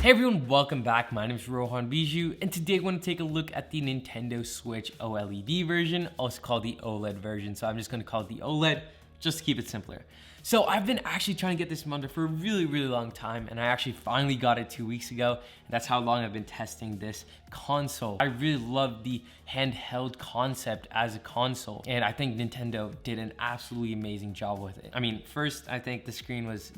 Hey everyone, welcome back. My name is Rohan Bijou, and today we're going to take a look at the Nintendo Switch OLED version, also called the OLED version. So I'm just going to call it the OLED, just to keep it simpler. So I've been actually trying to get this mounted for a really long time, and I actually finally got it 2 weeks ago. And that's how long I've been testing this console. I really love the handheld concept as a console, and I think Nintendo did an absolutely amazing job with it. I mean, first, I think the screen was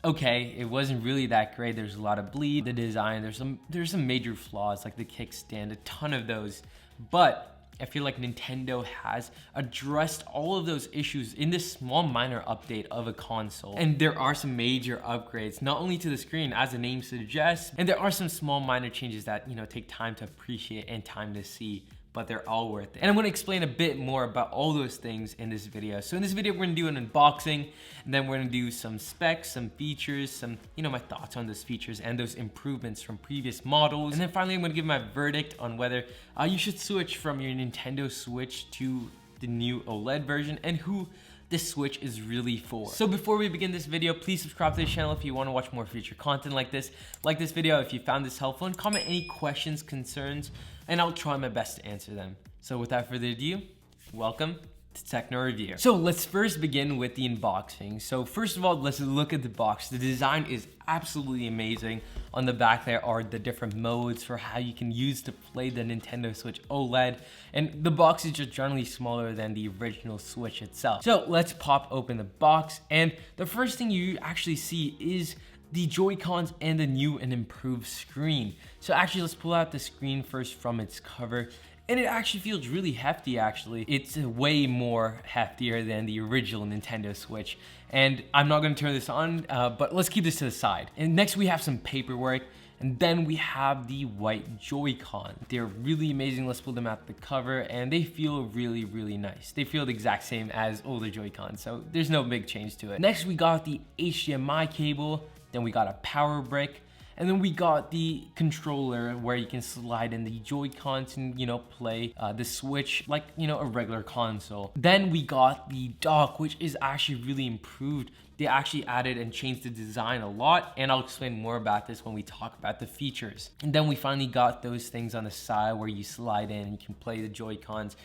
okay. It wasn't really that great. There's a lot of bleed. The design, there's some major flaws like the kickstand, a ton of those, but I feel like Nintendo has addressed all of those issues in this small minor update of a console. And there are some major upgrades, not only to the screen as the name suggests, and there are some small minor changes that, take time to appreciate and time to see, but they're all worth it. And I'm gonna explain a bit more about all those things in this video. So in this video, we're gonna do an unboxing, and then we're gonna do some specs, some features, some, my thoughts on those features and those improvements from previous models. And then finally, I'm gonna give my verdict on whether you should switch from your Nintendo Switch to the new OLED version and who this Switch is really for. So before we begin this video, please subscribe to the channel if you want to watch more future content like this. Like this video if you found this helpful, and comment any questions, concerns, and I'll try my best to answer them. So without further ado, welcome to Techno Review. So let's first begin with the unboxing. So first of all, let's look at the box. The design is absolutely amazing. On the back there are the different modes for how you can use to play the Nintendo Switch OLED, and the box is just generally smaller than the original Switch itself. So let's pop open the box, and the first thing you actually see is the Joycons and the new and improved screen. So actually, let's pull out the screen first from its cover. And it actually feels really hefty, actually. It's way more heftier than the original Nintendo Switch. And I'm not gonna turn this on, but let's keep this to the side. And next we have some paperwork, and then we have the white Joy-Con. They're really amazing. Let's pull them out the cover, and they feel really nice. They feel the exact same as older Joy-Cons, so there's no big change to it. Next we got the HDMI cable, then we got a power brick, and then we got the controller where you can slide in the Joy-Cons and, play the Switch like, a regular console. Then we got the dock, which is actually really improved. They actually added and changed the design a lot, and I'll explain more about this when we talk about the features. And then we finally got those things on the side where you slide in and you can play the Joy-Cons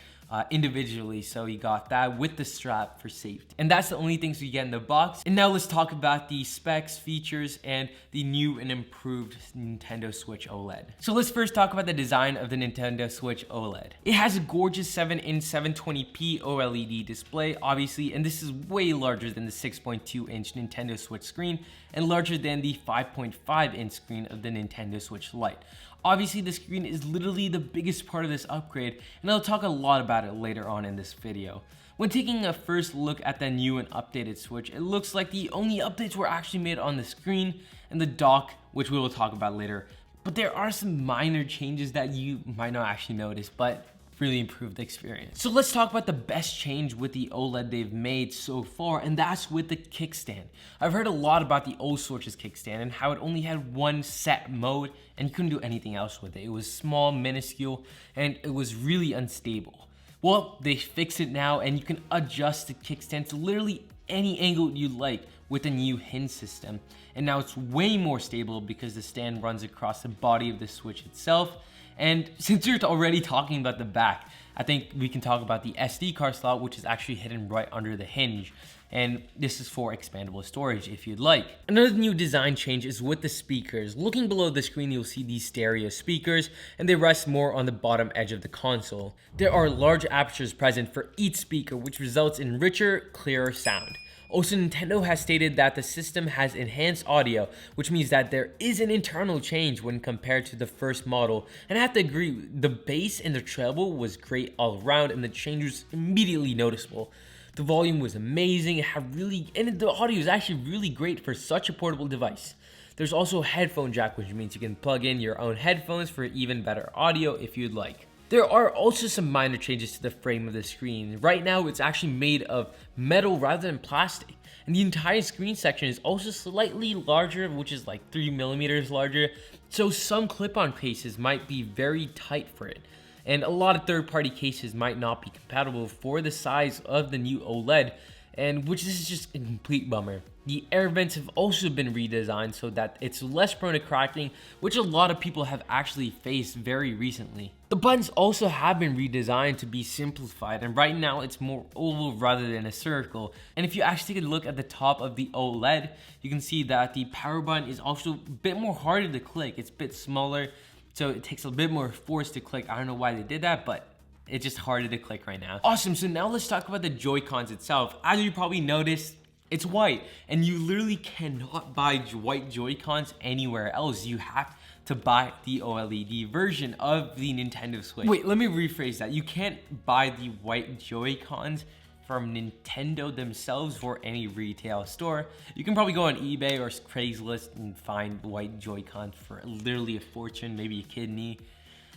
individually. So you got that with the strap for safety. And that's the only things we get in the box. And now let's talk about the specs, features, and the new and improved Nintendo Switch OLED. So let's first talk about the design of the Nintendo Switch OLED. It has a gorgeous 7-inch 720p OLED display, obviously, and this is way larger than the 6.2-inch Nintendo Switch screen and larger than the 5.5-inch screen of the Nintendo Switch Lite. Obviously, the screen is literally the biggest part of this upgrade, and I'll talk a lot about it later on in this video. When taking a first look at the new and updated Switch, it looks like the only updates were actually made on the screen and the dock, which we will talk about later. But there are some minor changes that you might not actually notice, but really improved the experience. So let's talk about the best change with the OLED they've made so far, and that's with the kickstand. I've heard a lot about the old Switch's kickstand and how it only had one set mode and you couldn't do anything else with it. It was small, minuscule, and it was really unstable. Well, they fixed it now, and you can adjust the kickstand to literally any angle you like with a new hinge system. And now it's way more stable because the stand runs across the body of the Switch itself. And since you're already talking about the back, I think we can talk about the SD card slot, which is actually hidden right under the hinge. And this is for expandable storage if you'd like. Another new design change is with the speakers. Looking below the screen, you'll see these stereo speakers, and they rest more on the bottom edge of the console. There are large apertures present for each speaker, which results in richer, clearer sound. Also, Nintendo has stated that the system has enhanced audio, which means that there is an internal change when compared to the first model. And I have to agree, the bass and the treble was great all around, and the change was immediately noticeable. The volume was amazing, and the audio is actually really great for such a portable device. There's also a headphone jack, which means you can plug in your own headphones for even better audio if you'd like. There are also some minor changes to the frame of the screen. Right now, it's actually made of metal rather than plastic. And the entire screen section is also slightly larger, which is like 3mm larger. So some clip-on cases might be very tight for it. And a lot of third-party cases might not be compatible for the size of the new OLED. and which this is just a complete bummer. The air vents have also been redesigned so that it's less prone to cracking, which a lot of people have actually faced very recently. The buttons also have been redesigned to be simplified, and right now it's more oval rather than a circle. And if you actually take a look at the top of the OLED, you can see that the power button is also a bit more harder to click. It's a bit smaller, so it takes a bit more force to click. I don't know why they did that, but it's just harder to click right now. Awesome, so now let's talk about the Joy-Cons itself. As you probably noticed, it's white, and you literally cannot buy white Joy-Cons anywhere else. You have to buy the OLED version of the Nintendo Switch. Wait, let me rephrase that. You can't buy the white Joy-Cons from Nintendo themselves or any retail store. You can probably go on eBay or Craigslist and find white Joy-Cons for literally a fortune, maybe a kidney.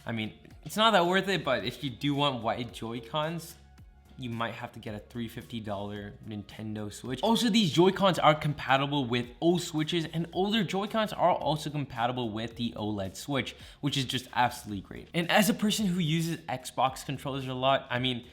I mean, it's not that worth it, but if you do want white Joy-Cons, you might have to get a $350 Nintendo Switch. Also, these Joy-Cons are compatible with old Switches, and older Joy-Cons are also compatible with the OLED Switch, which is just absolutely great. And as a person who uses Xbox controllers a lot, I mean,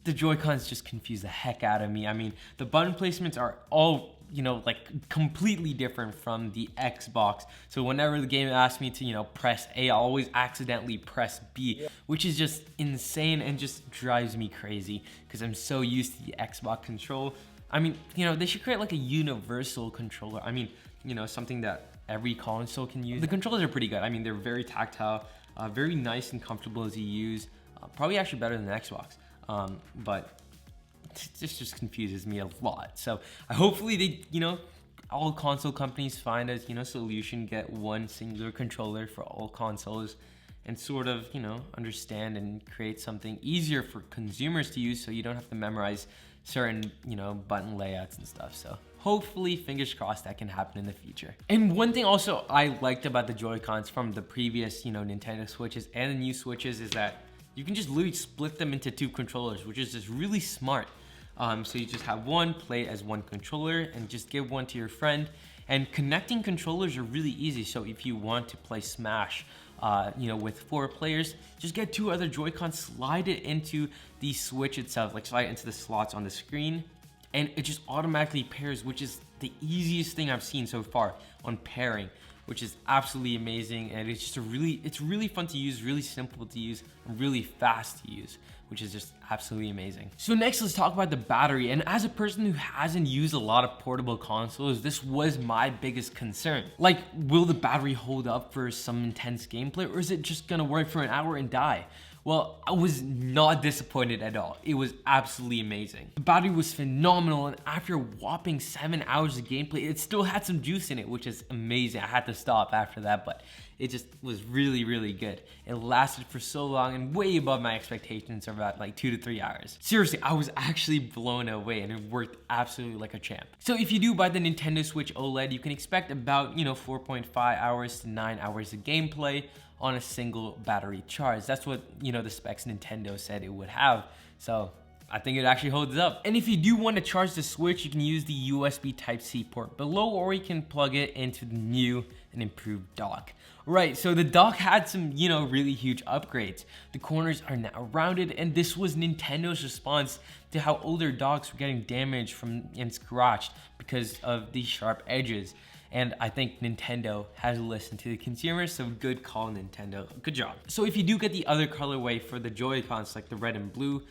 the Joy-Cons just confuse the heck out of me. I mean, the button placements are all, you know, like completely different from the Xbox. So whenever the game asks me to, you know, press A, I always accidentally press B, which is just insane and just drives me crazy because I'm so used to the Xbox control. I mean, you know, they should create like a universal controller. I mean, you know, something that every console can use. The controllers are pretty good. I mean, they're very tactile, very nice and comfortable to use. Probably actually better than the Xbox. But this just confuses me a lot. So hopefully they, you know, all console companies find a, you know, solution, get one singular controller for all consoles and sort of, you know, understand and create something easier for consumers to use so you don't have to memorize certain, you know, button layouts and stuff. So hopefully, fingers crossed, that can happen in the future. And one thing also I liked about the Joy-Cons from the previous, you know, Nintendo Switches and the new Switches is that you can just literally split them into two controllers, which is just really smart. So you just have one, play as one controller, and just give one to your friend. And connecting controllers are really easy. So if you want to play Smash, you know, with 4 players, just get 2 other Joy-Cons, slide it into the Switch itself, like slide it into the slots on the screen, and it just automatically pairs, which is the easiest thing I've seen so far on pairing, which is absolutely amazing. And it's just it's really fun to use, really simple to use, and really fast to use, which is just absolutely amazing. So next, let's talk about the battery. And as a person who hasn't used a lot of portable consoles, this was my biggest concern. Like, will the battery hold up for some intense gameplay, or is it just gonna work for an hour and die? Well, I was not disappointed at all. It was absolutely amazing. The battery was phenomenal, and after a whopping 7 hours of gameplay, it still had some juice in it, which is amazing. I had to stop after that, but it just was really, really good. It lasted for so long and way above my expectations of about like 2 to 3 hours. Seriously, I was actually blown away, and it worked absolutely like a champ. So if you do buy the Nintendo Switch OLED, you can expect about, you know, 4.5 hours to 9 hours of gameplay on a single battery charge. That's what, you know, the specs Nintendo said it would have. So I think it actually holds up. And if you do want to charge the Switch, you can use the USB Type-C port below, or you can plug it into the new and improved dock. Right, so the dock had some, you know, really huge upgrades. The corners are now rounded, and this was Nintendo's response to how older docks were getting damaged and scratched because of the sharp edges. And I think Nintendo has listened to the consumers, so good call, Nintendo. Good job. So if you do get the other colorway for the Joy-Cons, like the red and blue,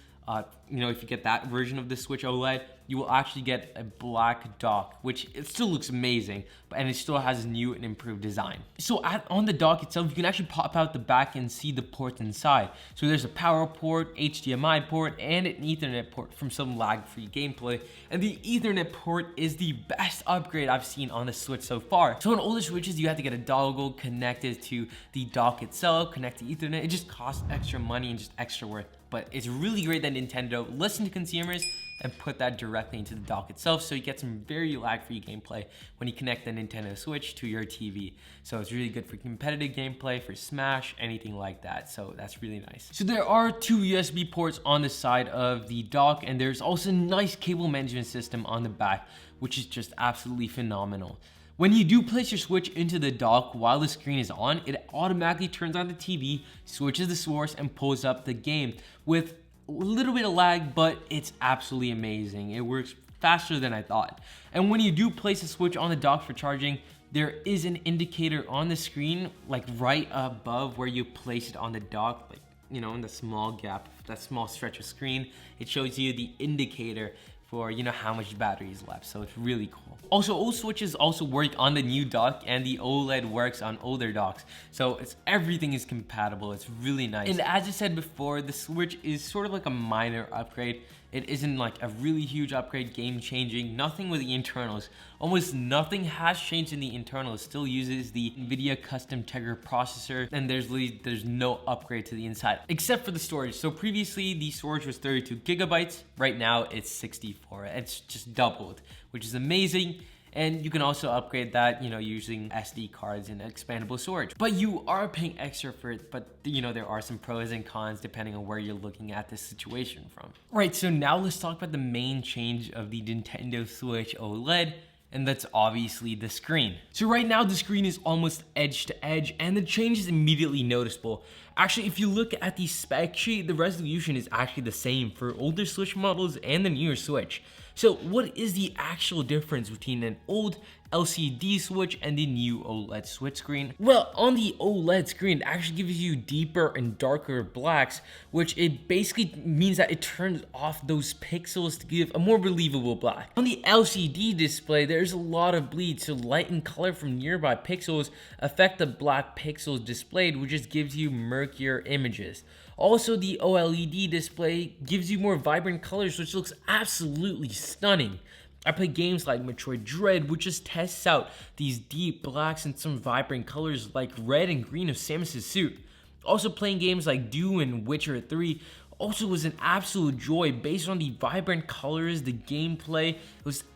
you know, if you get that version of the Switch OLED, you will actually get a black dock, which it still looks amazing, and it still has a new and improved design. So on the dock itself, you can actually pop out the back and see the ports inside. So there's a power port, HDMI port, and an Ethernet port from some lag-free gameplay. And the Ethernet port is the best upgrade I've seen on the Switch so far. So on older Switches, you have to get a dongle connected to the dock itself, connect to Ethernet. It just costs extra money and just extra work. But it's really great that Nintendo listened to consumers and put that directly into the dock itself, so you get some very lag-free gameplay when you connect the Nintendo Switch to your TV. So it's really good for competitive gameplay, for Smash, anything like that. So that's really nice. So there are 2 USB ports on the side of the dock, and there's also a nice cable management system on the back, which is just absolutely phenomenal. When you do place your Switch into the dock while the screen is on, it automatically turns on the TV, switches the source, and pulls up the game with a little bit of lag, but it's absolutely amazing. It works faster than I thought. And when you do place the Switch on the dock for charging, there is an indicator on the screen, like right above where you place it on the dock, like, you know, in the small gap, that small stretch of screen, it shows you the indicator for, you know, how much battery is left. So it's really cool. Also, old Switches also work on the new dock, and the OLED works on older docks. So everything is compatible. It's really nice. And as I said before, the Switch is sort of like a minor upgrade. It isn't like a really huge upgrade, game changing, nothing with the internals. Almost nothing has changed in the internals. It still uses the NVIDIA custom Tegra processor, and there's no upgrade to the inside, except for the storage. So previously the storage was 32 gigabytes. Right now it's 64. It's just doubled, which is amazing. And you can also upgrade that, you know, using SD cards and expandable storage. But you are paying extra for it, but you know, there are some pros and cons depending on where you're looking at this situation from. Right, so now let's talk about the main change of the Nintendo Switch OLED, and that's obviously the screen. So right now the screen is almost edge to edge, and the change is immediately noticeable. Actually, if you look at the spec sheet, the resolution is actually the same for older Switch models and the newer Switch. So what is the actual difference between an old LCD Switch and the new OLED Switch screen? Well, on the OLED screen, it actually gives you deeper and darker blacks, which it basically means that it turns off those pixels to give a more believable black. On the LCD display, there's a lot of bleed, so light and color from nearby pixels affect the black pixels displayed, which just gives you murkier images. Also, the OLED display gives you more vibrant colors, which looks absolutely stunning. I play games like Metroid Dread, which just tests out these deep blacks and some vibrant colors like red and green of Samus's suit. Also, playing games like Doom and Witcher 3 also was an absolute joy based on the vibrant colors, the gameplay.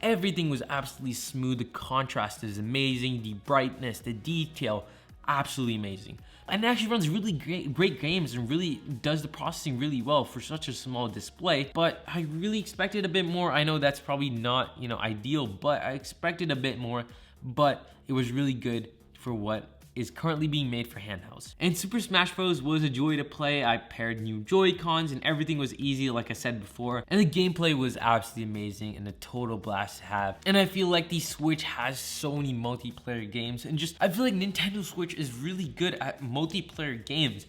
Everything was absolutely smooth. The contrast is amazing, the brightness, the detail, absolutely amazing. And it actually runs really great games and really does the processing really well for such a small display. But I really expected a bit more. I know that's probably not, you know, ideal, but I expected a bit more. But it was really good for what is currently being made for handhelds. And Super Smash Bros was a joy to play. I paired new Joycons and everything was easy, like I said before. And the gameplay was absolutely amazing and a total blast to have. And I feel like the Switch has so many multiplayer games, and I feel like Nintendo Switch is really good at multiplayer games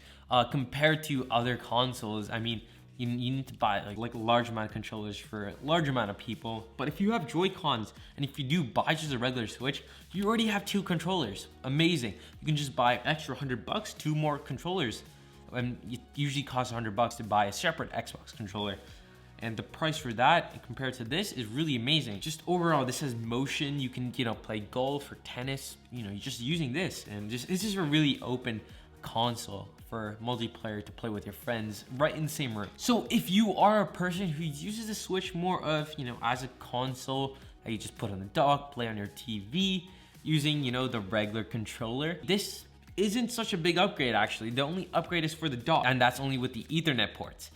compared to other consoles. I mean, you need to buy like a large amount of controllers for a large amount of people. But if you have Joy-Cons, and if you do buy just a regular Switch, you already have 2 controllers. Amazing. You can just buy extra $100, 2 more controllers. And it usually costs $100 to buy a separate Xbox controller. And the price for that compared to this is really amazing. Just overall, this has motion. You can, you know, play golf or tennis, you know, just using this. And it's just a really open console for multiplayer to play with your friends right in the same room. So if you are a person who uses the Switch more of, you know, as a console that you just put on the dock, play on your TV using, you know, the regular controller, this isn't such a big upgrade actually. The only upgrade is for the dock, and that's only with the Ethernet ports.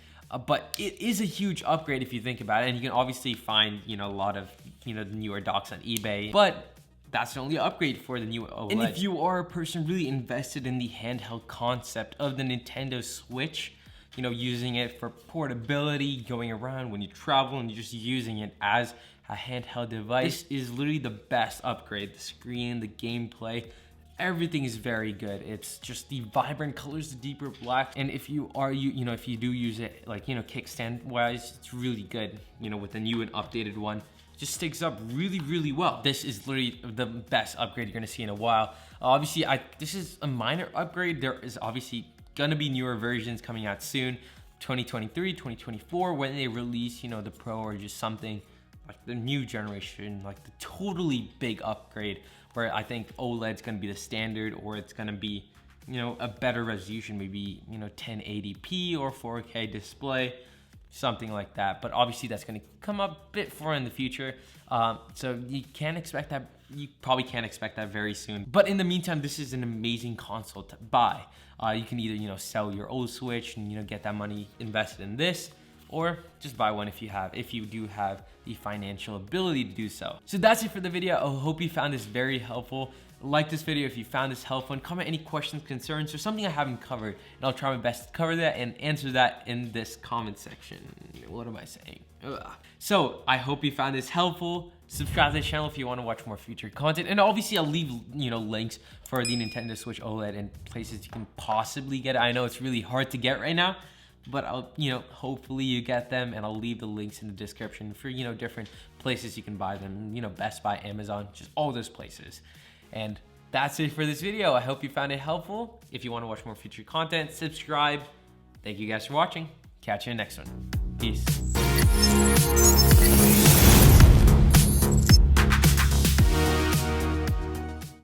But it is a huge upgrade if you think about it, and you can obviously find, you know, a lot of, you know, the newer docks on eBay, but that's the only upgrade for the new OLED. And if you are a person really invested in the handheld concept of the Nintendo Switch, you know, using it for portability, going around when you travel and you're just using it as a handheld device, this is literally the best upgrade. The screen, the gameplay, everything is very good. It's just the vibrant colors, the deeper black. And if you are, you know, if you do use it like, you know, kickstand wise, it's really good, you know, with the new and updated one. Just sticks up really well. This is literally the best upgrade you're gonna see in a while. Obviously, this is a minor upgrade. There is obviously gonna be newer versions coming out soon, 2023, 2024, when they release, you know, the Pro or just something like the new generation, like the totally big upgrade, where I think OLED's gonna be the standard, or it's gonna be, you know, a better resolution, maybe, you know, 1080p or 4K display, something like that. But obviously that's going to come up a bit far in the future, so you can't expect that. You probably can't expect that very soon. But in the meantime, this is an amazing console to buy. You can either, you know, sell your old Switch and, you know, get that money invested in this, or just buy one if you do have the financial ability to do so. So that's it for the video. I hope you found this very helpful. Like this video if you found this helpful, and comment any questions, concerns, or something I haven't covered, and I'll try my best to cover that and answer that in this comment section. What am I saying? Ugh. So I hope you found this helpful. Subscribe to the channel if you want to watch more future content, and obviously I'll leave links for the Nintendo Switch OLED and places you can possibly get it. I know it's really hard to get right now, but I'll hopefully you get them, and I'll leave the links in the description for different places you can buy them. Best Buy, Amazon, just all those places. And that's it for this video. I hope you found it helpful. If you want to watch more future content, subscribe. Thank you guys for watching. Catch you in the next one. Peace.